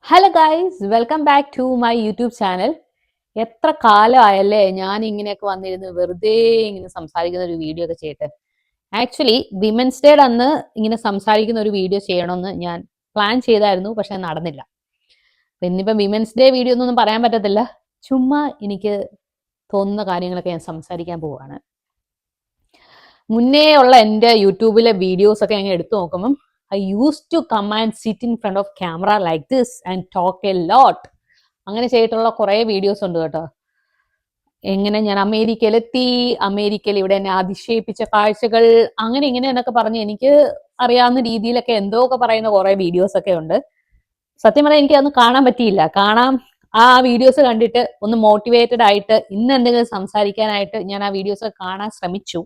Hello guys, welcome back to my YouTube channel. എത്ര കാലമായല്ലേ ഞാൻ ഇങ്ങനെയൊക്കെ വന്നിരുന്ന് വെറുതെ ഇങ്ങനെ സംസാരിക്കുന്ന ഒരു വീഡിയോ ഒക്കെ ചെയ്തിട്ട്. ആക്ച്വലി വിമൻസ് ഡേയുടെ അന്ന് ഇങ്ങനെ സംസാരിക്കുന്ന ഒരു വീഡിയോ ചെയ്യണമെന്ന് ഞാൻ പ്ലാൻ ചെയ്തായിരുന്നു, പക്ഷെ നടന്നില്ല. ഇന്നിപ്പം വിമൻസ് ഡേ വീഡിയോ ഒന്നും പറയാൻ പറ്റത്തില്ല. ചുമ്മാ എനിക്ക് തോന്നുന്ന കാര്യങ്ങളൊക്കെ ഞാൻ സംസാരിക്കാൻ പോവാണ്. മുന്നേ ഉള്ള എൻ്റെ യൂട്യൂബിലെ വീഡിയോസ് ഒക്കെ ഞാൻ എടുത്തു നോക്കുമ്പം I used to come and sit in front of camera like this and talk a lot. അങ്ങനെ ചെയ്തിട്ടുള്ള കുറേ വീഡിയോസ് ഉണ്ട് കേട്ടോ. എങ്ങനെ ഞാൻ അമേരിക്കയിലെത്തി, അമേരിക്കയിൽ ഇവിടെ എന്നെ അതിശയിപ്പിച്ച കാഴ്ചകൾ, അങ്ങനെ ഇങ്ങനെ എന്നൊക്കെ പറഞ്ഞ് എനിക്ക് അറിയാവുന്ന രീതിയിലൊക്കെ എന്തോ ഒക്കെ പറയുന്ന കുറേ വീഡിയോസ് ഒക്കെ ഉണ്ട്. സത്യം പറഞ്ഞാൽ എനിക്ക് അതൊന്നും കാണാൻ പറ്റിയില്ല. ആ വീഡിയോസ് കണ്ടിട്ട് ഒന്ന് മോട്ടിവേറ്റഡ് ആയിട്ട് ഇന്ന് എന്തെങ്കിലും സംസാരിക്കാനായിട്ട് ഞാൻ ആ വീഡിയോസ് കാണാൻ ശ്രമിച്ചു.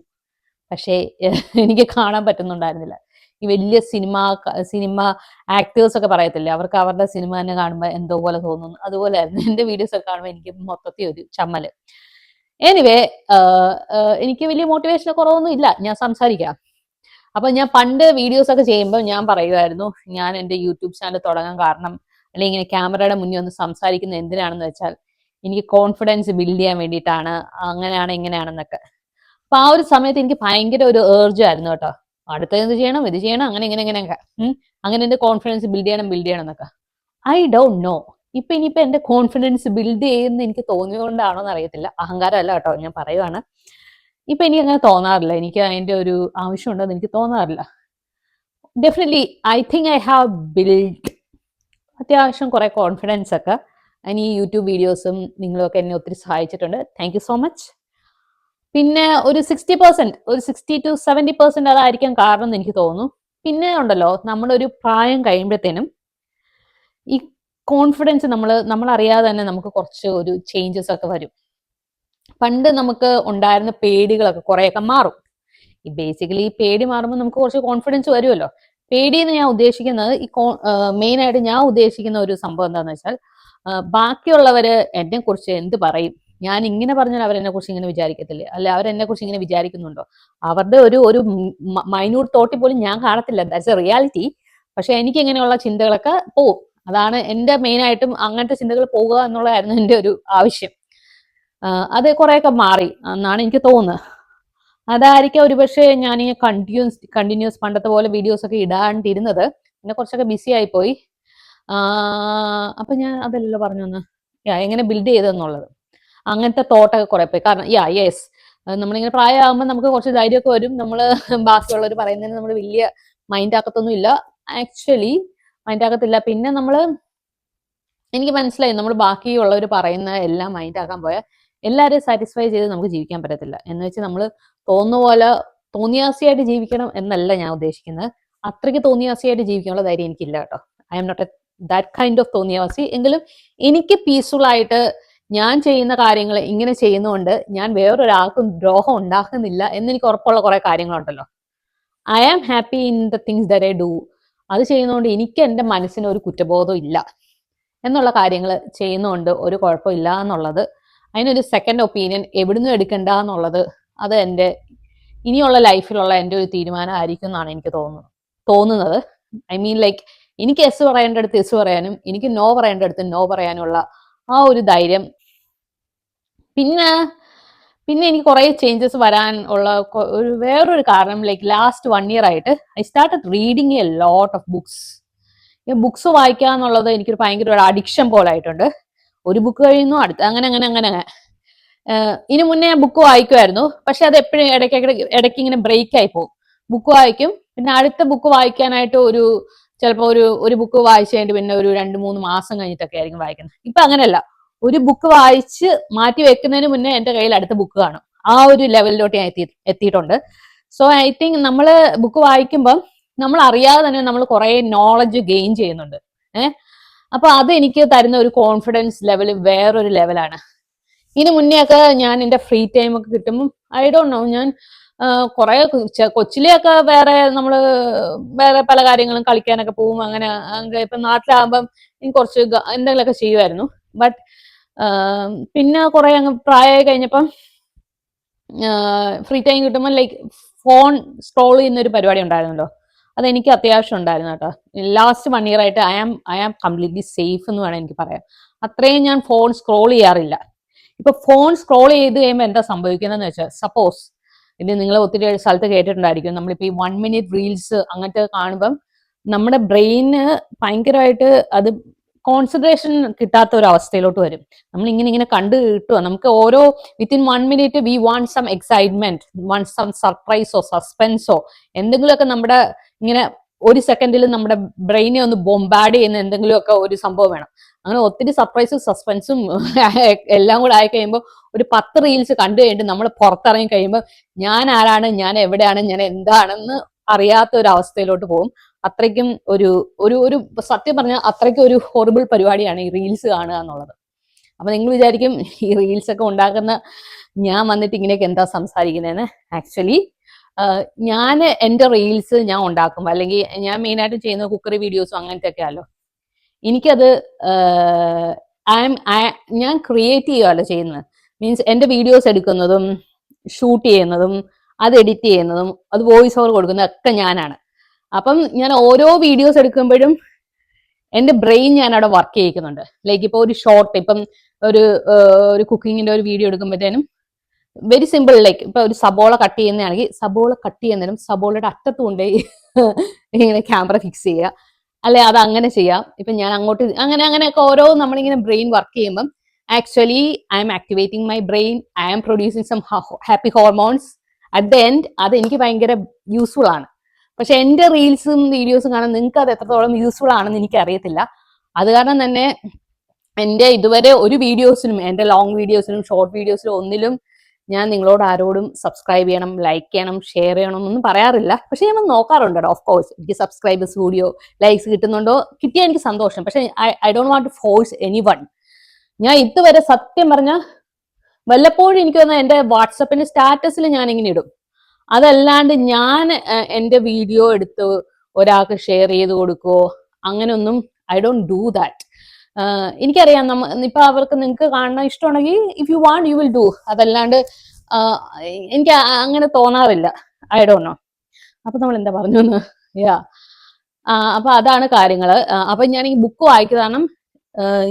പക്ഷേ എനിക്ക് കാണാൻ പറ്റുന്നുണ്ടായിരുന്നില്ല. ഈ വലിയ സിനിമ ആക്ടേഴ്സ് ഒക്കെ പറയത്തില്ലേ, അവർക്ക് അവരുടെ സിനിമ തന്നെ കാണുമ്പോൾ എന്തോ പോലെ തോന്നുന്നു. അതുപോലെ ആയിരുന്നു എൻ്റെ വീഡിയോസ് ഒക്കെ കാണുമ്പോൾ എനിക്ക് മൊത്തത്തിൽ ഒരു ചമ്മല്. എനിവേ, എനിക്ക് വലിയ മോട്ടിവേഷൻ കുറവൊന്നും ഇല്ല, ഞാൻ സംസാരിക്കാം. അപ്പൊ ഞാൻ പണ്ട് വീഡിയോസ് ഒക്കെ ചെയ്യുമ്പോൾ ഞാൻ പറയുമായിരുന്നു, ഞാൻ എൻ്റെ യൂട്യൂബ് ചാനൽ തുടങ്ങാൻ കാരണം, അല്ലെങ്കിൽ ഇങ്ങനെ ക്യാമറയുടെ മുന്നിൽ ഒന്ന് സംസാരിക്കുന്നത് എന്തിനാണെന്ന് വെച്ചാൽ എനിക്ക് കോൺഫിഡൻസ് ബിൽഡ് ചെയ്യാൻ വേണ്ടിയിട്ടാണ്, അങ്ങനെയാണ് ഇങ്ങനെയാണെന്നൊക്കെ. അപ്പൊ ആ ഒരു സമയത്ത് എനിക്ക് ഭയങ്കര ഒരു ഏർജായിരുന്നു കേട്ടോ. അടുത്ത എന്ത് ചെയ്യണം, ഇത് ചെയ്യണം, അങ്ങനെ ഇങ്ങനെയൊക്കെ. അങ്ങനെ എന്റെ കോൺഫിഡൻസ് ബിൽഡ് ചെയ്യണം എന്നൊക്കെ. ഐ ഡോണ്ട് നോ, ഇനിയിപ്പോ എന്റെ കോൺഫിഡൻസ് ബിൽഡ് ചെയ്യുന്ന എനിക്ക് തോന്നിയതുകൊണ്ടാണോ എന്ന് അറിയത്തില്ല. അഹങ്കാരമല്ല കേട്ടോ, ഞാൻ പറയുവാണ്. ഇപ്പൊ എനിക്ക് അങ്ങനെ തോന്നാറില്ല, എനിക്ക് അതിന്റെ ഒരു ആവശ്യമുണ്ടെന്ന് എനിക്ക് തോന്നാറില്ല. Definitely I think I have build അത്യാവശ്യം കുറെ കോൺഫിഡൻസ് ഒക്കെ. അതിന് ഈ യൂട്യൂബ് വീഡിയോസും നിങ്ങളൊക്കെ എന്നെ ഒത്തിരി സഹായിച്ചിട്ടുണ്ട്. Thank you so much. പിന്നെ ഒരു 60%, ഒരു 60-70% അതായിരിക്കാം കാരണം എന്ന് എനിക്ക് തോന്നുന്നു. പിന്നെ ഉണ്ടല്ലോ, നമ്മളൊരു പ്രായം കഴിയുമ്പോഴത്തേനും ഈ കോൺഫിഡൻസ് നമ്മളറിയാതെ തന്നെ നമുക്ക് കുറച്ച് ഒരു ചേഞ്ചസ് ഒക്കെ വരും. പണ്ട് നമുക്ക് ഉണ്ടായിരുന്ന പേടികളൊക്കെ കുറെയൊക്കെ മാറും. ഈ ബേസിക്കലി ഈ പേടി മാറുമ്പോൾ നമുക്ക് കുറച്ച് കോൺഫിഡൻസ് വരുമല്ലോ. പേടിയെന്ന് ഞാൻ ഉദ്ദേശിക്കുന്നത്, മെയിൻ ആയിട്ട് ഞാൻ ഉദ്ദേശിക്കുന്ന ഒരു സംഭവം എന്താണെന്ന് വെച്ചാൽ, ബാക്കിയുള്ളവര് എന്നെ കുറിച്ച് എന്ത് പറയും, ഞാൻ ഇങ്ങനെ പറഞ്ഞാൽ അവരെന്നെ കുറിച്ച് ഇങ്ങനെ വിചാരിക്കത്തില്ലേ, അല്ലെ അവരെന്നെ കുറിച്ച് ഇങ്ങനെ വിചാരിക്കുന്നുണ്ടോ, അവരുടെ ഒരു മൈന്യൂട്ട് തോട്ടിൽ പോലും ഞാൻ കാണത്തില്ല. That's A reality. പക്ഷെ എനിക്ക് ഇങ്ങനെയുള്ള ചിന്തകളൊക്കെ പോവും. അതാണ് എൻ്റെ മെയിൻ ആയിട്ടും, അങ്ങനത്തെ ചിന്തകൾ പോകുക എന്നുള്ളതായിരുന്നു എൻ്റെ ഒരു ആവശ്യം. അത് കുറെയൊക്കെ മാറി എന്നാണ് എനിക്ക് തോന്നുന്നത്. അതായിരിക്കാം ഒരുപക്ഷെ ഞാൻ ഈ കണ്ടിന്യൂസ് പണ്ടത്തെ പോലെ വീഡിയോസ് ഒക്കെ ഇടാണ്ടിരുന്നത്. പിന്നെ കുറച്ചൊക്കെ ബിസി ആയിപ്പോയി. അപ്പൊ ഞാൻ അതല്ലല്ലോ പറഞ്ഞു വന്ന്, എങ്ങനെ ബിൽഡ് ചെയ്തെന്നുള്ളത്. അങ്ങനത്തെ തോട്ടൊക്കെ കുറെ പോയി. കാരണം യെസ്, നമ്മളിങ്ങനെ പ്രായമാകുമ്പോൾ നമുക്ക് കുറച്ച് ധൈര്യമൊക്കെ വരും. നമ്മൾ ബാക്കിയുള്ളവർ പറയുന്നതിന് നമ്മൾ വലിയ മൈൻഡ് ആക്കത്തൊന്നും ഇല്ല. ആക്ച്വലി മൈൻഡ് ആക്കത്തില്ല. പിന്നെ എനിക്ക് മനസ്സിലായി, നമ്മൾ ബാക്കിയുള്ളവർ പറയുന്ന എല്ലാം മൈൻഡ് ആക്കാൻ പോയാൽ എല്ലാവരെയും സാറ്റിസ്ഫൈ ചെയ്ത് നമുക്ക് ജീവിക്കാൻ പറ്റത്തില്ല. എന്ന് വെച്ച് നമ്മൾ തോന്നുന്ന പോലെ തോന്നിയാസിയായിട്ട് ജീവിക്കണം എന്നല്ല ഞാൻ ഉദ്ദേശിക്കുന്നത്. അത്രയ്ക്ക് തോന്നിയാസിയായിട്ട് ജീവിക്കാനുള്ള ധൈര്യം എനിക്കില്ല കേട്ടോ. I am not a that kind of തോന്നിയാസി. എങ്കിലും എനിക്ക് പീസ്ഫുൾ ആയിട്ട് ഞാൻ ചെയ്യുന്ന കാര്യങ്ങൾ ഇങ്ങനെ ചെയ്യുന്നതുകൊണ്ട് ഞാൻ വേറൊരാൾക്കും ദ്രോഹം ഉണ്ടാക്കുന്നില്ല എന്നെനിക്ക് ഉറപ്പുള്ള കുറെ കാര്യങ്ങളുണ്ടല്ലോ. I am happy in the things that I do. അത് ചെയ്യുന്നതുകൊണ്ട് എനിക്ക് എൻ്റെ മനസ്സിന് ഒരു കുറ്റബോധം ഇല്ല എന്നുള്ള കാര്യങ്ങൾ ചെയ്യുന്നതുകൊണ്ട് ഒരു കുഴപ്പമില്ല എന്നുള്ളത്, അതിനൊരു സെക്കൻഡ് ഒപ്പീനിയൻ എവിടുന്നും എടുക്കണ്ട എന്നുള്ളത്, അത് എൻ്റെ ഇനിയുള്ള ലൈഫിലുള്ള എൻ്റെ ഒരു തീരുമാനം ആയിരിക്കും എന്നാണ് എനിക്ക് തോന്നുന്നത്. ഐ മീൻ ലൈക്ക്, എനിക്ക് എസ് പറയേണ്ടടുത്ത് എസ് പറയാനും എനിക്ക് നോ പറയേണ്ടടുത്ത് നോ പറയാനുള്ള ആ ഒരു ധൈര്യം. പിന്നെ എനിക്ക് കുറെ ചേഞ്ചസ് വരാൻ ഉള്ള ഒരു വേറൊരു കാരണം, ലൈക്ക് ലാസ്റ്റ് 1 year ആയിട്ട് I started reading a lot of books. Books വായിക്കുക എന്നുള്ളത് എനിക്കൊരു ഭയങ്കര ഒരു അഡിക്ഷൻ പോലെ ആയിട്ടുണ്ട്. ഒരു ബുക്ക് കഴിയുന്നു, അടുത്ത അങ്ങനെ അങ്ങനെ അങ്ങനെ. ഇതിനു മുന്നേ ഞാൻ ബുക്ക് വായിക്കുമായിരുന്നു, പക്ഷെ അത് എപ്പോഴും ഇടയ്ക്ക് ഇങ്ങനെ ബ്രേക്ക് ആയി പോകും. ബുക്ക് വായിക്കും, പിന്നെ അടുത്ത ബുക്ക് വായിക്കാനായിട്ട് ചിലപ്പോൾ ഒരു ബുക്ക് വായിച്ചു കഴിഞ്ഞിട്ട് പിന്നെ ഒരു 2-3 മാസം കഴിഞ്ഞിട്ടൊക്കെ ആയിരിക്കും വായിക്കുന്നത്. ഇപ്പൊ അങ്ങനെയല്ല, ഒരു ബുക്ക് വായിച്ച് മാറ്റി വെക്കുന്നതിന് മുന്നേ എന്റെ കയ്യിൽ അടുത്ത ബുക്ക് കാണും. ആ ഒരു ലെവലിലോട്ട് ഞാൻ എത്തിയിട്ടുണ്ട്. സോ ഐ തിങ്ക് നമ്മള് ബുക്ക് വായിക്കുമ്പോൾ നമ്മൾ അറിയാതെ തന്നെ നമ്മൾ കുറെ നോളജ് ഗെയിൻ ചെയ്യുന്നുണ്ട്. അപ്പൊ അത് എനിക്ക് തരുന്ന ഒരു കോൺഫിഡൻസ് ലെവൽ വേറൊരു ലെവലാണ്. ഇതിന് മുന്നേ ഒക്കെ ഞാൻ എൻ്റെ ഫ്രീ ടൈം ഒക്കെ കിട്ടുമ്പോൾ ഐ ഡോണ്ട് നോ, ഞാൻ കുറെ കൊച്ചിലെയൊക്കെ വേറെ പല കാര്യങ്ങളും കളിക്കാനൊക്കെ പോകും. അങ്ങനെ ഇപ്പൊ നാട്ടിലാകുമ്പം എനിക്ക് കുറച്ച് എന്തെങ്കിലുമൊക്കെ ചെയ്യുമായിരുന്നു. ബട്ട് പിന്നെ കുറെ അങ്ങ് പ്രായമായി കഴിഞ്ഞപ്പം ഫ്രീ ടൈം കിട്ടുമ്പോൾ ലൈക്ക് ഫോൺ സ്ക്രോൾ ചെയ്യുന്ന ഒരു പരിപാടി ഉണ്ടായിരുന്നല്ലോ, അതെനിക്ക് അത്യാവശ്യം ഉണ്ടായിരുന്നു കേട്ടോ. ലാസ്റ്റ് 1 year ആയിട്ട് ഐ ആം കംപ്ലീറ്റ്ലി സേഫ് എന്ന് വേണം എനിക്ക് പറയാം. അത്രയും ഞാൻ ഫോൺ സ്ക്രോൾ ചെയ്യാറില്ല. ഇപ്പൊ ഫോൺ സ്ക്രോൾ ചെയ്ത് കഴിയുമ്പോൾ എന്താ സംഭവിക്കുന്നതെന്ന് വെച്ചാൽ, സപ്പോസ് ഇത് നിങ്ങൾ ഒത്തിരി സ്ഥലത്ത് കേട്ടിട്ടുണ്ടായിരിക്കും, നമ്മളിപ്പോ ഈ 1 minute റീൽസ് അങ്ങനത്തെ കാണുമ്പം നമ്മുടെ ബ്രെയിന് ഭയങ്കരമായിട്ട് അത് കോൺസെൻട്രേഷൻ കിട്ടാത്ത ഒരു അവസ്ഥയിലോട്ട് വരും. നമ്മൾ ഇങ്ങനെ കണ്ടു കിട്ടുക, നമുക്ക് ഓരോ within 1 minute we want some excitement, want some സർപ്രൈസോ സസ്പെൻസോ എന്തെങ്കിലുമൊക്കെ നമ്മുടെ ഇങ്ങനെ ഒരു സെക്കൻഡിൽ നമ്മുടെ ബ്രെയിനെ ഒന്ന് ബോംബാർഡ് ചെയ്യുന്ന എന്തെങ്കിലുമൊക്കെ ഒരു സംഭവം വേണം. അങ്ങനെ ഒത്തിരി സർപ്രൈസും സസ്പെൻസും എല്ലാം കൂടെ ആയി കഴിയുമ്പോൾ ഒരു 10 റീൽസ് കണ്ടു കഴിഞ്ഞിട്ട് നമ്മൾ പുറത്തിറങ്ങി കഴിയുമ്പോൾ ഞാൻ ആരാണ്, ഞാൻ എവിടെയാണ്, ഞാൻ എന്താണെന്ന് അറിയാത്ത ഒരു അവസ്ഥയിലോട്ട് പോകും. അത്രയ്ക്കും ഒരു ഒരു ഒരു സത്യം പറഞ്ഞാൽ അത്രയ്ക്കും ഒരു ഹൊറിബിൾ പരിപാടിയാണ് ഈ റീൽസ് കാണുക എന്നുള്ളത്. അപ്പൊ നിങ്ങൾ വിചാരിക്കും ഈ റീൽസ് ഒക്കെ ഉണ്ടാക്കുന്ന ഞാൻ വന്നിട്ട് ഇങ്ങനെയൊക്കെ എന്താ സംസാരിക്കുന്നതെന്ന്. ആക്ച്വലി ഞാൻ എൻ്റെ റീൽസ് ഞാൻ ഉണ്ടാക്കുമ്പോൾ, അല്ലെങ്കിൽ ഞാൻ മെയിനായിട്ട് ചെയ്യുന്ന കുക്കറി വീഡിയോസും അങ്ങനത്തെ ഒക്കെ ആണല്ലോ, എനിക്കത് ഞാൻ ക്രിയേറ്റ് ചെയ്യുകയല്ലോ ചെയ്യുന്നത്. മീൻസ് എൻ്റെ വീഡിയോസ് എടുക്കുന്നതും ഷൂട്ട് ചെയ്യുന്നതും അത് എഡിറ്റ് ചെയ്യുന്നതും അത് വോയിസ് ഓവർ കൊടുക്കുന്നതും ഒക്കെ ഞാനാണ്. അപ്പം ഞാൻ ഓരോ വീഡിയോസ് എടുക്കുമ്പോഴും എൻ്റെ ബ്രെയിൻ ഞാൻ അവിടെ വർക്ക് ചെയ്യിക്കുന്നുണ്ട്. ലൈക്ക് ഇപ്പോൾ ഒരു ഷോർട്ട്, ഇപ്പം ഒരു കുക്കിങ്ങിന്റെ ഒരു വീഡിയോ എടുക്കുമ്പോഴത്തേനും വെരി സിമ്പിൾ, ലൈക്ക് ഇപ്പൊ ഒരു സബോള കട്ട് ചെയ്യുന്നതാണെങ്കിൽ സബോള കട്ട് ചെയ്യുന്നതിനും സബോളയുടെ അറ്റത്ത് കൊണ്ടുപോയി ഇങ്ങനെ ക്യാമറ ഫിക്സ് ചെയ്യുക, അല്ലെ അത് അങ്ങനെ ചെയ്യാം. ഇപ്പൊ ഞാൻ അങ്ങോട്ട് അങ്ങനെയൊക്കെ ഓരോ നമ്മളിങ്ങനെ ബ്രെയിൻ വർക്ക് ചെയ്യുമ്പം actually I am activating my brain, I am producing some happy hormones. At the end അത് എനിക്ക് ഭയങ്കര യൂസ്ഫുൾ ആണ്. പക്ഷെ എൻ്റെ റീൽസും വീഡിയോസും കാണാൻ നിങ്ങൾക്ക് അത് എത്രത്തോളം യൂസ്ഫുൾ ആണെന്ന് എനിക്ക് അറിയത്തില്ല. അത് കാരണം തന്നെ എൻ്റെ ഇതുവരെ ഒരു വീഡിയോസിനും, എൻ്റെ ലോങ് വീഡിയോസിനും ഷോർട്ട് വീഡിയോസിനും ഒന്നിലും ഞാൻ നിങ്ങളോട് ആരോടും സബ്സ്ക്രൈബ് ചെയ്യണം, ലൈക്ക് ചെയ്യണം, ഷെയർ ചെയ്യണം എന്നൊന്നും പറയാറില്ല. പക്ഷെ ഞാൻ നോക്കാറുണ്ട് ഓഫ് കോഴ്സ്. എനിക്ക് സബ്സ്ക്രൈബേഴ്സ് കൂടിയോ ലൈക്സ് കിട്ടുന്നുണ്ടോ കിട്ടിയാൽ എനിക്ക് സന്തോഷം. പക്ഷെ I don't want to force anyone. ഞാൻ ഇതുവരെ സത്യം പറഞ്ഞാൽ വല്ലപ്പോഴും എനിക്ക് തോന്നുന്നത് എൻ്റെ വാട്സപ്പിന്റെ സ്റ്റാറ്റസിൽ ഞാൻ ഇങ്ങനെ ഇടും. അതല്ലാണ്ട് ഞാൻ എൻ്റെ വീഡിയോ എടുത്ത് ഒരാൾക്ക് ഷെയർ ചെയ്ത് കൊടുക്കുവോ അങ്ങനെയൊന്നും ഐ ഡോണ്ട് ഡു ദാറ്റ്. എനിക്കറിയാം ഇപ്പൊ അവർക്ക് നിങ്ങൾക്ക് കാണാൻ ഇഷ്ടമാണെങ്കിൽ if you want you will do. അതല്ലാണ്ട് എനിക്ക് അങ്ങനെ തോന്നാറില്ല. I don't no. അപ്പൊ നമ്മൾ എന്താ പറഞ്ഞു യാ അപ്പൊ അതാണ് കാര്യങ്ങള്. അപ്പൊ ഞാൻ ഈ ബുക്ക് വായിക്കുക കാരണം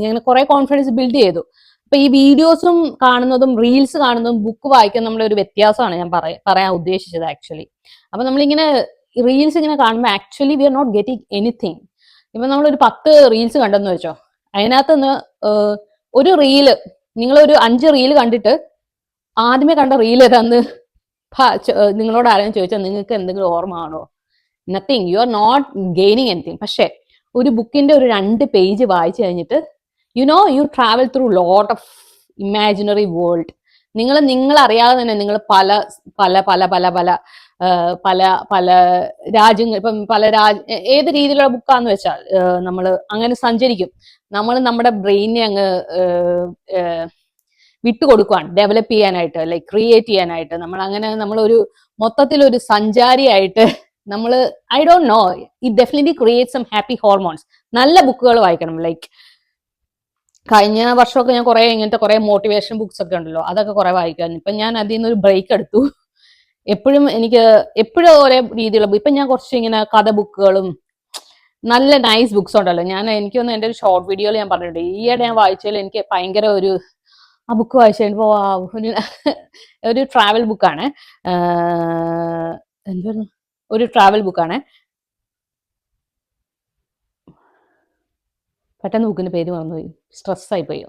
ഞാൻ കുറെ കോൺഫിഡൻസ് ബിൽഡ് ചെയ്തു. അപ്പൊ ഈ വീഡിയോസും കാണുന്നതും റീൽസ് കാണുന്നതും ബുക്ക് വായിക്കാൻ നമ്മളെ ഒരു വ്യത്യാസമാണ് ഞാൻ പറയാൻ ഉദ്ദേശിച്ചത് ആക്ച്വലി. അപ്പൊ നമ്മളിങ്ങനെ റീൽസ് ഇങ്ങനെ കാണുമ്പോൾ actually we are not getting anything. ഇപ്പൊ നമ്മളൊരു 10 റീൽസ് കണ്ടെന്ന് വെച്ചോ, അതിനകത്തുനിന്ന് ഒരു റീല്, നിങ്ങളൊരു 5 റീല് കണ്ടിട്ട് ആദ്യമേ കണ്ട റീൽ ഏതാന്ന് നിങ്ങളോട് ആരെങ്കിലും ചോദിച്ചാൽ നിങ്ങൾക്ക് എന്തെങ്കിലും ഓർമ്മ ആണോ? Nothing. You are not gaining anything. പക്ഷെ ഒരു ബുക്കിന്റെ ഒരു 2 പേജ് വായിച്ചു കഴിഞ്ഞിട്ട് you travel through lot of imaginary world. നിങ്ങൾ അറിയാതെ തന്നെ നിങ്ങൾ പല പല പല പല പല പല പല രാജ്യങ്ങൾ, ഇപ്പം ഏത് രീതിയിലുള്ള ബുക്കാന്ന് വെച്ചാൽ നമ്മൾ അങ്ങനെ സഞ്ചരിക്കും. നമ്മൾ നമ്മുടെ ബ്രെയിനെ അങ്ങ് വിട്ടുകൊടുക്കുകയാണ് ഡെവലപ്പ് ചെയ്യാനായിട്ട്, ലൈക്ക് ക്രിയേറ്റ് ചെയ്യാനായിട്ട്. നമ്മളൊരു മൊത്തത്തിലൊരു സഞ്ചാരിയായിട്ട് നമ്മൾ I don't know, it definitely create some happy hormones. നല്ല ബുക്കുകൾ വായിക്കണം. ലൈക്ക് കഴിഞ്ഞ വർഷമൊക്കെ ഞാൻ ഇങ്ങനത്തെ കുറെ മോട്ടിവേഷൻ ബുക്സ് ഒക്കെ ഉണ്ടല്ലോ, അതൊക്കെ കുറെ വായിക്കായിരുന്നു. ഇപ്പൊ ഞാൻ അതിൽ നിന്നൊരു ബ്രേക്ക് എടുത്തു. എപ്പോഴും ഒരേ രീതിയിലുള്ള ഇപ്പൊ ഞാൻ കുറച്ച് ഇങ്ങനെ കഥ ബുക്കുകളും നല്ല നൈസ് ബുക്സ് ഉണ്ടല്ലോ. എനിക്കൊന്ന് എൻ്റെ ഒരു ഷോർട്ട് വീഡിയോയിൽ ഞാൻ പറഞ്ഞിട്ടുണ്ട്, ഈയിടെ ഞാൻ വായിച്ചതിൽ എനിക്ക് ഭയങ്കര ആ ബുക്ക് വായിച്ചു കഴിഞ്ഞപ്പോൾ ഒരു ട്രാവൽ ബുക്കാണ്. എന്തായിരുന്നു, ഒരു ട്രാവൽ ബുക്കാണ്. പെട്ടെന്ന് ബുക്കിന്റെ പേര് മറന്നുപോയി, സ്ട്രെസ്സായി പോയി.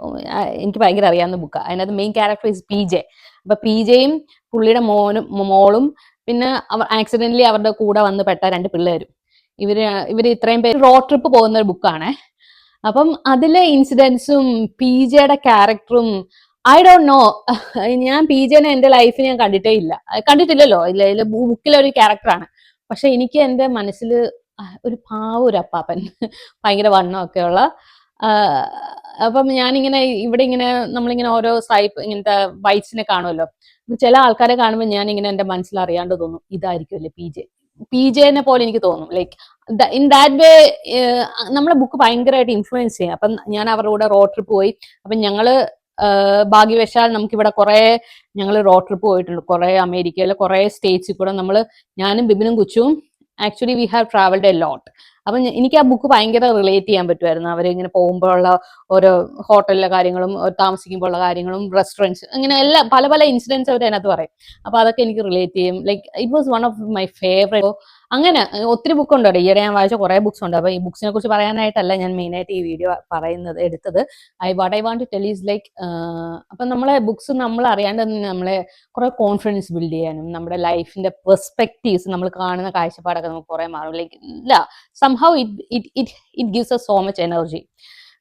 എനിക്ക് ഭയങ്കര അറിയാവുന്ന ബുക്കാണ്. അതിനകത്ത് മെയിൻ ക്യാരക്ടർ ഈസ് PJ. അപ്പൊ PJയും പുള്ളിയുടെ മോളും പിന്നെ ആക്സിഡന്റലി അവരുടെ കൂടെ വന്ന് പെട്ട 2 പിള്ളേരും, ഇവര് ഇത്രയും പേര് റോഡ് ട്രിപ്പ് പോകുന്ന ഒരു ബുക്കാണ്. അപ്പം അതിലെ ഇൻസിഡൻസും PJയുടെ ക്യാരക്ടറും ഐ ഡോണ്ട് നോ. ഞാൻ PJനെ എൻ്റെ ലൈഫിൽ ഞാൻ കണ്ടിട്ടില്ലല്ലോ. ബുക്കിലൊരു ക്യാരക്ടറാണ്. പക്ഷെ എനിക്ക് എൻ്റെ മനസ്സിൽ ഒരു ഒരു അപ്പാപ്പൻ ഭയങ്കര വണ്ണമൊക്കെ ഉള്ള. അപ്പം ഞാനിങ്ങനെ ഇവിടെ നമ്മളിങ്ങനെ ഓരോ ഇങ്ങനത്തെ വൈറ്റ്സിനെ കാണുമല്ലോ. ചില ആൾക്കാരെ കാണുമ്പോൾ ഞാനിങ്ങനെ എൻ്റെ മനസ്സിൽ അറിയാണ്ട് തോന്നും ഇതായിരിക്കുമല്ലേ PJനെ പോലെ എനിക്ക് തോന്നും. ലൈക്ക് ഇൻ ദാറ്റ് വേ നമ്മളെ ബുക്ക് ഭയങ്കരമായിട്ട് ഇൻഫ്ലുവൻസ് ചെയ്യും. അപ്പം ഞാൻ അവരുടെ കൂടെ റോഡ് ട്രിപ്പ് പോയി. അപ്പം ഞങ്ങള് ഭാഗ്യവശാൽ നമുക്കിവിടെ ഞങ്ങൾ റോഡ് ട്രിപ്പ് പോയിട്ടുണ്ട് കുറെ അമേരിക്കയിലെ കുറെ സ്റ്റേറ്റ്സിൽ കൂടെ. ഞാനും ബിബിനും കുച്ചും actually we have travelled a lot. അപ്പം എനിക്ക് ആ ബുക്ക് ഭയങ്കര റിലേറ്റ് ചെയ്യാൻ പറ്റുമായിരുന്നു. അവരിങ്ങനെ പോകുമ്പോഴുള്ള ഓരോ ഹോട്ടലിലെ കാര്യങ്ങളും താമസിക്കുമ്പോഴുള്ള കാര്യങ്ങളും റെസ്റ്റോറൻറ്റ്സ് അങ്ങനെ എല്ലാം പല പല ഇൻസിഡൻസ് അവർ അതിനകത്ത് പറയും. അപ്പൊ അതൊക്കെ എനിക്ക് റിലേറ്റ് ചെയ്യും. Like it was one of my favourite. അങ്ങനെ ഒത്തിരി ബുക്ക് ഉണ്ട്. ഈയിടെ ഞാൻ വായിച്ച കുറെ ബുക്സ് ഉണ്ട്. അപ്പൊ ഈ ബുക്സിനെ കുറിച്ച് പറയാനായിട്ടല്ല ഞാൻ മെയിൻ ആയിട്ട് ഈ വീഡിയോ എടുത്തത്. What I want to tell is like അപ്പൊ നമ്മളെ ബുക്സ് നമ്മൾ അറിയാണ്ട് തന്നെ നമ്മളെ കുറെ കോൺഫിഡൻസ് ബിൽഡ് ചെയ്യാനും നമ്മുടെ ലൈഫിന്റെ പെർസ്പെക്റ്റീവ്സ് നമ്മൾ കാണുന്ന കാഴ്ചപ്പാടൊക്കെ നമുക്ക് കുറെ മാറും. ലൈക്ക് ഇല്ല somehow it gives us so much energy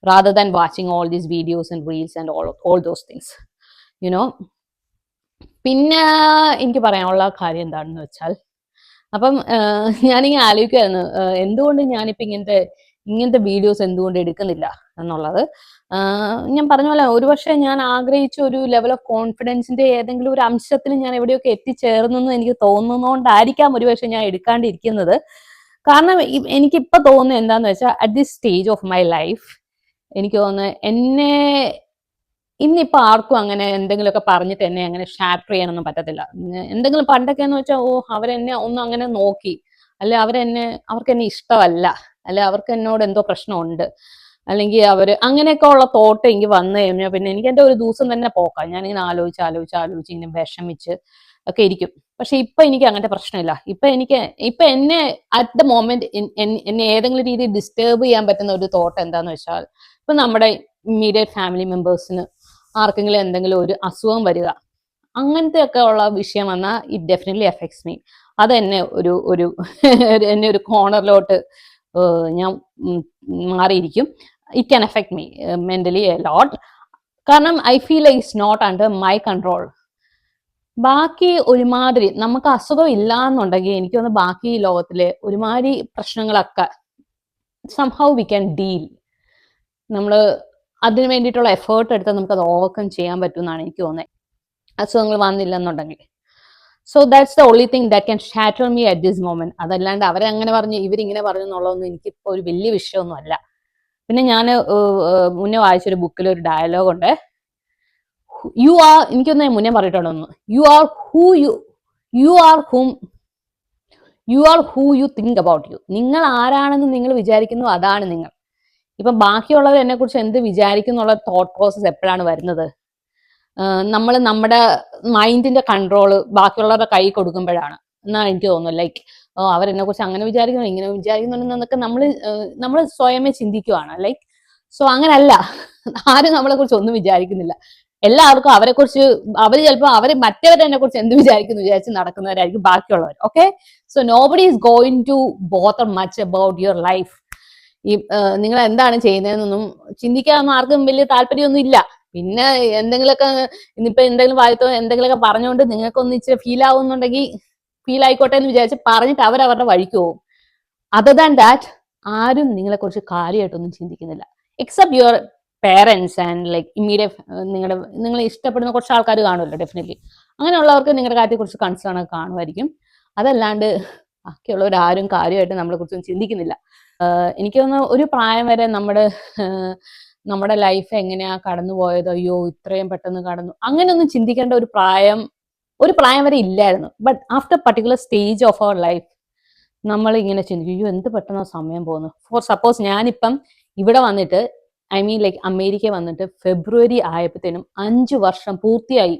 rather than watching all these videos and reels and all those things, you know. പിന്നെ എനിക്ക് പറയാനുള്ള കാര്യം എന്താണെന്ന് വെച്ചാൽ അപ്പം ഞാനിങ്ങനെ ആലോചിക്കുമായിരുന്നു എന്തുകൊണ്ട് ഞാനിപ്പോൾ ഇങ്ങനത്തെ വീഡിയോസ് എന്തുകൊണ്ട് എടുക്കുന്നില്ല എന്നുള്ളത്. ഞാൻ പറഞ്ഞ പോലെ ഒരുപക്ഷെ ഞാൻ ആഗ്രഹിച്ച ഒരു ലെവൽ ഓഫ് കോൺഫിഡൻസിന്റെ ഏതെങ്കിലും ഒരു അംശത്തിൽ ഞാൻ എവിടെയൊക്കെ എത്തിച്ചേർന്നെന്ന് എനിക്ക് തോന്നുന്നതുകൊണ്ടായിരിക്കാം ഒരുപക്ഷെ ഞാൻ എടുക്കാണ്ടിരിക്കുന്നത്. കാരണം എനിക്കിപ്പോ തോന്നുന്നത് എന്താന്ന് വെച്ചാൽ at this stage of my life എനിക്ക് തോന്നുന്നത് എന്നെ ഇന്നിപ്പോ ആർക്കും അങ്ങനെ എന്തെങ്കിലുമൊക്കെ പറഞ്ഞിട്ട് എന്നെ അങ്ങനെ ഷാറ്റർ ചെയ്യാനൊന്നും പറ്റത്തില്ല. എന്തെങ്കിലും പണ്ടൊക്കെ എന്ന് വെച്ചാൽ അവരെന്നെ ഒന്ന് അങ്ങനെ നോക്കി, അല്ലെ അവർക്ക് എന്നെ ഇഷ്ടമല്ല, അല്ലെ അവർക്ക് എന്നോട് എന്തോ പ്രശ്നമുണ്ട്, അല്ലെങ്കിൽ അവര് അങ്ങനെയൊക്കെ ഉള്ള തോട്ട് എനിക്ക് വന്നു കഴിഞ്ഞാൽ പിന്നെ എനിക്ക് എന്റെ ഒരു ദിവസം തന്നെ പോക്കാം. ഞാനിങ്ങനെ ആലോചിച്ച് ഇങ്ങനെ വിഷമിച്ച് ഒക്കെ ഇരിക്കും. പക്ഷെ ഇപ്പൊ എനിക്ക് അങ്ങനത്തെ പ്രശ്നമില്ല. ഇപ്പൊ എന്നെ അറ്റ് ദ മൊമെന്റ് എന്നെ ഏതെങ്കിലും രീതിയിൽ ഡിസ്റ്റർബ് ചെയ്യാൻ പറ്റുന്ന ഒരു തോട്ട് എന്താന്ന് വെച്ചാൽ, ഇപ്പൊ നമ്മുടെ ഇമ്മീഡിയറ്റ് ഫാമിലി മെമ്പേഴ്സിന് ആർക്കെങ്കിലും എന്തെങ്കിലും ഒരു അസുഖം വരിക, അങ്ങനത്തെ ഒക്കെ ഉള്ള വിഷയം വന്നാൽ ഇറ്റ് ഡെഫിനറ്റ്ലി എഫക്ട്സ് മീ. അത് എന്നെ ഒരു എന്നെ ഒരു കോർണറിലോട്ട് ഞാൻ മാറിയിരിക്കും. It can affect me mentally a lot. കാരണം I feel it's not under my control. ബാക്കി ഒരുമാതിരി നമുക്ക് അസുഖം ഇല്ല എന്നുണ്ടെങ്കിൽ എനിക്ക് തോന്നുന്നു ബാക്കി ലോകത്തിലെ ഒരുമാതിരി പ്രശ്നങ്ങളൊക്കെ സംഹൗ വി ക്യാൻ ഡീൽ. നമ്മള് അതിന് വേണ്ടിയിട്ടുള്ള എഫേർട്ട് എടുത്താൽ നമുക്ക് അത് ഓവർകം ചെയ്യാൻ പറ്റും എന്നാണ് എനിക്ക് തോന്നുന്നത്, അസുഖങ്ങൾ വന്നില്ലെന്നുണ്ടെങ്കിൽ. So that's the only thing that can shatter me at this moment. അതല്ലാണ്ട് അവരങ്ങനെ പറഞ്ഞു ഇവരിങ്ങനെ പറഞ്ഞു എന്നുള്ളതൊന്നും എനിക്കിപ്പോൾ ഒരു വലിയ വിഷയമൊന്നും അല്ല. പിന്നെ ഞാൻ മുന്നേ വായിച്ചൊരു ബുക്കിൽ ഒരു ഡയലോഗ് ഉണ്ട്, എനിക്കൊന്ന് മുന്നേ പറഞ്ഞിട്ടുണ്ടോന്ന്, you are who you think about you. നിങ്ങൾ ആരാണെന്ന് നിങ്ങൾ വിചാരിക്കുന്നു അതാണ് നിങ്ങൾ. ഇപ്പൊ ബാക്കിയുള്ളവർ എന്നെ കുറിച്ച് എന്ത് വിചാരിക്കുന്നുള്ള തോട്ട് പ്രോസസ് എപ്പോഴാണ് വരുന്നത്? നമ്മൾ നമ്മുടെ മൈൻഡിന്റെ കൺട്രോള് ബാക്കിയുള്ളവരുടെ കൈ കൊടുക്കുമ്പോഴാണ് എന്നാണ് എനിക്ക് തോന്നുന്നത്. ലൈക്ക് അവരെന്നെ കുറിച്ച് അങ്ങനെ വിചാരിക്കുന്നു ഇങ്ങനെ വിചാരിക്കുന്നുണ്ടെന്നൊക്കെ നമ്മൾ സ്വയമേ ചിന്തിക്കുവാണ്. ലൈക്ക് സോ അങ്ങനല്ല, ആരും നമ്മളെ കുറിച്ച് ഒന്നും വിചാരിക്കുന്നില്ല. എല്ലാവർക്കും അവരെ കുറിച്ച് ചിലപ്പോൾ മറ്റവരെന്നെ കുറിച്ച് എന്ത് വിചാരിച്ച് നടക്കുന്നവരായിരിക്കും ബാക്കിയുള്ളവർ. Okay, so nobody is going to bother much about your life. ഈ നിങ്ങൾ എന്താണ് ചെയ്യുന്നതെന്നൊന്നും ചിന്തിക്കാനൊന്നും ആർക്കും വലിയ താല്പര്യമൊന്നും ഇല്ല. പിന്നെ എന്തെങ്കിലുമൊക്കെ ഇന്നിപ്പോ എന്തെങ്കിലും വായത്തോ എന്തെങ്കിലുമൊക്കെ പറഞ്ഞുകൊണ്ട് നിങ്ങൾക്കൊന്ന് ഇച്ചിരി ഫീൽ ആവുന്നുണ്ടെങ്കിൽ ഫീൽ ആയിക്കോട്ടെ എന്ന് വിചാരിച്ച് പറഞ്ഞിട്ട് അവരവരുടെ വഴിക്ക് പോകും. അതർ ദാൻ ദാറ്റ് ആരും നിങ്ങളെ കുറിച്ച് കാര്യമായിട്ടൊന്നും ചിന്തിക്കുന്നില്ല, except your parents and like immediate നിങ്ങളെ ഇഷ്ടപ്പെടുന്ന കുറച്ച് ആൾക്കാർ കാണുമല്ലോ ഡെഫിനറ്റ്ലി. അങ്ങനെയുള്ളവർക്ക് നിങ്ങളുടെ കാര്യത്തെക്കുറിച്ച് കൺസേൺ ഒക്കെ കാണുമായിരിക്കും. അതല്ലാണ്ട് ബാക്കിയുള്ളവരാരും കാര്യമായിട്ട് നമ്മളെ കുറിച്ചൊന്നും ചിന്തിക്കുന്നില്ല. എനിക്ക് തോന്നുന്നു ഒരു പ്രായം വരെ നമ്മുടെ ലൈഫ് എങ്ങനെയാ കടന്നു പോയത്, അയ്യോ ഇത്രയും പെട്ടെന്ന് കടന്നു, അങ്ങനെയൊന്നും ചിന്തിക്കേണ്ട ഒരു പ്രായം വരെ ഇല്ലായിരുന്നു. But after particular stage of our life നമ്മൾ ഇങ്ങനെ ചിന്തിക്കും, അയ്യോ എന്ത് പെട്ടെന്ന് സമയം പോകുന്നു. ഫോർ സപ്പോസ് ഞാനിപ്പം ഇവിടെ വന്നിട്ട് ലൈക്ക് അമേരിക്ക വന്നിട്ട് ഫെബ്രുവരി ആയപ്പോഴത്തേനും 5 വർഷം പൂർത്തിയായി.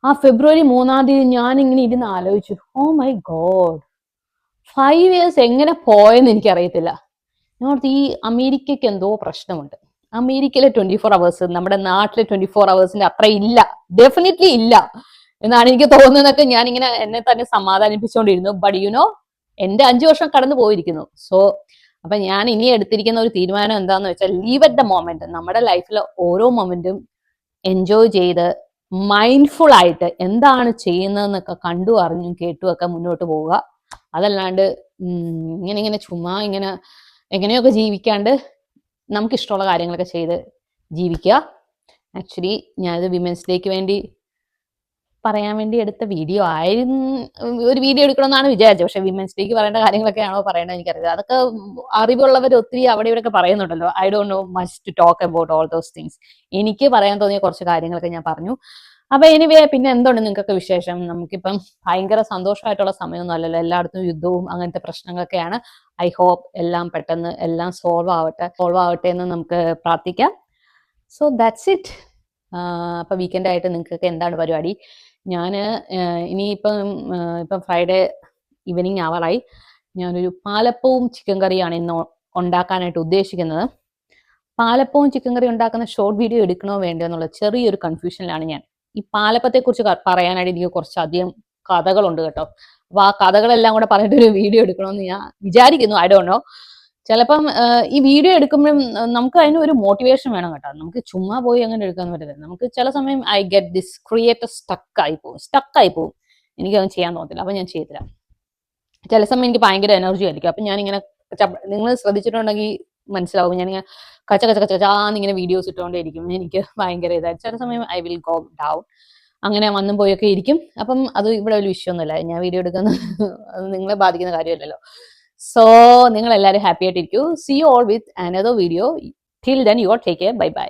ആ ഫെബ്രുവരി 3-ാം തീയതി ഞാൻ ഇങ്ങനെ ഇരുന്ന് ആലോചിച്ചു, ഓ മൈ ഗോഡ് 5 years എങ്ങനെ പോയെന്ന് എനിക്കറിയത്തില്ല. ഈ അമേരിക്കയ്ക്ക് എന്തോ പ്രശ്നമുണ്ട്. അമേരിക്കയിലെ 24 hours നമ്മുടെ നാട്ടിലെ 24 hours അത്ര ഇല്ല, ഡെഫിനറ്റ്ലി ഇല്ല എന്നാണ് എനിക്ക് തോന്നുന്നതൊക്കെ ഞാൻ ഇങ്ങനെ എന്നെ തന്നെ സമാധാനിപ്പിച്ചുകൊണ്ടിരുന്നു. ബട്ട് യുനോ എന്റെ 5 വർഷം കടന്നു പോയിരിക്കുന്നു. സോ അപ്പൊ ഞാൻ ഇനി എടുത്തിരിക്കുന്ന ഒരു തീരുമാനം എന്താന്ന് വെച്ചാൽ, ലീവ് അറ്റ് ദ മൊമെന്റ്. നമ്മുടെ ലൈഫിലെ ഓരോ മൊമെന്റും എൻജോയ് ചെയ്ത് മൈൻഡ്ഫുൾ ആയിട്ട് എന്താണ് ചെയ്യുന്നതെന്നൊക്കെ കണ്ടു അറിഞ്ഞും കേട്ടും ഒക്കെ മുന്നോട്ട് പോവുക. അതല്ലാണ്ട് ഇങ്ങനെ ചുമ്മാ ഇങ്ങനെ എങ്ങനെയൊക്കെ ജീവിക്കാണ്ട് നമുക്കിഷ്ടമുള്ള കാര്യങ്ങളൊക്കെ ചെയ്ത് ജീവിക്കുക. ആക്ച്വലി ഞാനത് വിമൻസ് ഡേക്ക് വേണ്ടി പറയാൻ വേണ്ടി എടുത്ത വീഡിയോ ആയിരുന്നു. ഒരു വീഡിയോ എടുക്കണമെന്നാണ് വിചാരിച്ചത്. പക്ഷെ വിമൻസ് ഡേക്ക് പറയേണ്ട കാര്യങ്ങളൊക്കെ ആണോ പറയേണ്ടത് എനിക്കറിയില്ല. അതൊക്കെ അറിവുള്ളവർ ഒത്തിരി അവിടെ ഇവിടെയൊക്കെ പറയുന്നുണ്ടല്ലോ. I don't know much to talk about all those things. എനിക്ക് പറയാൻ തോന്നിയ കുറച്ച് കാര്യങ്ങളൊക്കെ ഞാൻ പറഞ്ഞു. അപ്പൊ എനിവേ പിന്നെ എന്തുണ്ട് നിങ്ങൾക്കൊക്കെ വിശേഷം? നമുക്കിപ്പം ഭയങ്കര സന്തോഷമായിട്ടുള്ള സമയമൊന്നും അല്ലല്ലോ, എല്ലായിടത്തും യുദ്ധവും അങ്ങനത്തെ പ്രശ്നങ്ങളൊക്കെയാണ്. ഐ ഹോപ്പ് എല്ലാം പെട്ടെന്ന് എല്ലാം സോൾവ് ആവട്ടെ എന്ന് നമുക്ക് പ്രാർത്ഥിക്കാം. So that's it. അപ്പൊ വീക്കെൻഡ് ആയിട്ട് നിങ്ങൾക്കൊക്കെ എന്താണ് പരിപാടി? ഞാൻ ഇനിയിപ്പം ഇപ്പം ഫ്രൈഡേ ഈവനിങ് ആവാറായി. ഞാനൊരു പാലപ്പവും ചിക്കൻ കറിയാണ് ഇന്ന് ഉണ്ടാക്കാനായിട്ട് ഉദ്ദേശിക്കുന്നത്. പാലപ്പവും ചിക്കൻ കറി ഉണ്ടാക്കുന്ന ഷോർട്ട് വീഡിയോ എടുക്കണോ വേണ്ടോ എന്നുള്ള ചെറിയൊരു കൺഫ്യൂഷനിലാണ് ഞാൻ. ഈ പാലപ്പത്തെ കുറിച്ച് പറയാനായിട്ട് എനിക്ക് കുറച്ചധികം കഥകളുണ്ട് കേട്ടോ. അപ്പൊ ആ കഥകളെല്ലാം കൂടെ പറഞ്ഞിട്ട് ഒരു വീഡിയോ എടുക്കണമെന്ന് ഞാൻ വിചാരിക്കുന്നു. I don't no. ചിലപ്പം ഈ വീഡിയോ എടുക്കുമ്പോഴും നമുക്ക് അതിന് ഒരു മോട്ടിവേഷൻ വേണം കേട്ടോ. നമുക്ക് ചുമ്മാ പോയി അങ്ങനെ എടുക്കാൻ പറ്റില്ല. നമുക്ക് ചില സമയം ഐ ഗെറ്റ് ദിസ് ക്രിയേറ്റർ സ്റ്റക്കായി പോകും. എനിക്കതൊന്നും ചെയ്യാൻ തോന്നത്തില്ല. അപ്പൊ ഞാൻ ചെയ്തില്ല. ചില സമയം എനിക്ക് ഭയങ്കര എനർജി ആയിരിക്കും. അപ്പൊ ഞാനിങ്ങനെ നിങ്ങൾ ശ്രദ്ധിച്ചിട്ടുണ്ടെങ്കിൽ മനസ്സിലാവും, ഞാനിങ്ങനെ കച്ചാന്നിങ്ങനെ വീഡിയോസ് ഇട്ടുകൊണ്ടേയിരിക്കും. എനിക്ക് ഭയങ്കര ഇതായി ചില സമയം ഐ വിൽ ഗോ ഡൗൺ. അങ്ങനെ വന്നും പോയൊക്കെ ഇരിക്കും. അപ്പം അത് ഇവിടെ ഒരു വിഷയമൊന്നുമില്ല. ഞാൻ വീഡിയോ എടുക്കുന്ന അത് നിങ്ങളെ ബാധിക്കുന്ന കാര്യമല്ലല്ലോ. സോ നിങ്ങൾ എല്ലാവരും ഹാപ്പി ആയിട്ടിരിക്കൂ. See you all with another video. Till then you all take care. Bye by.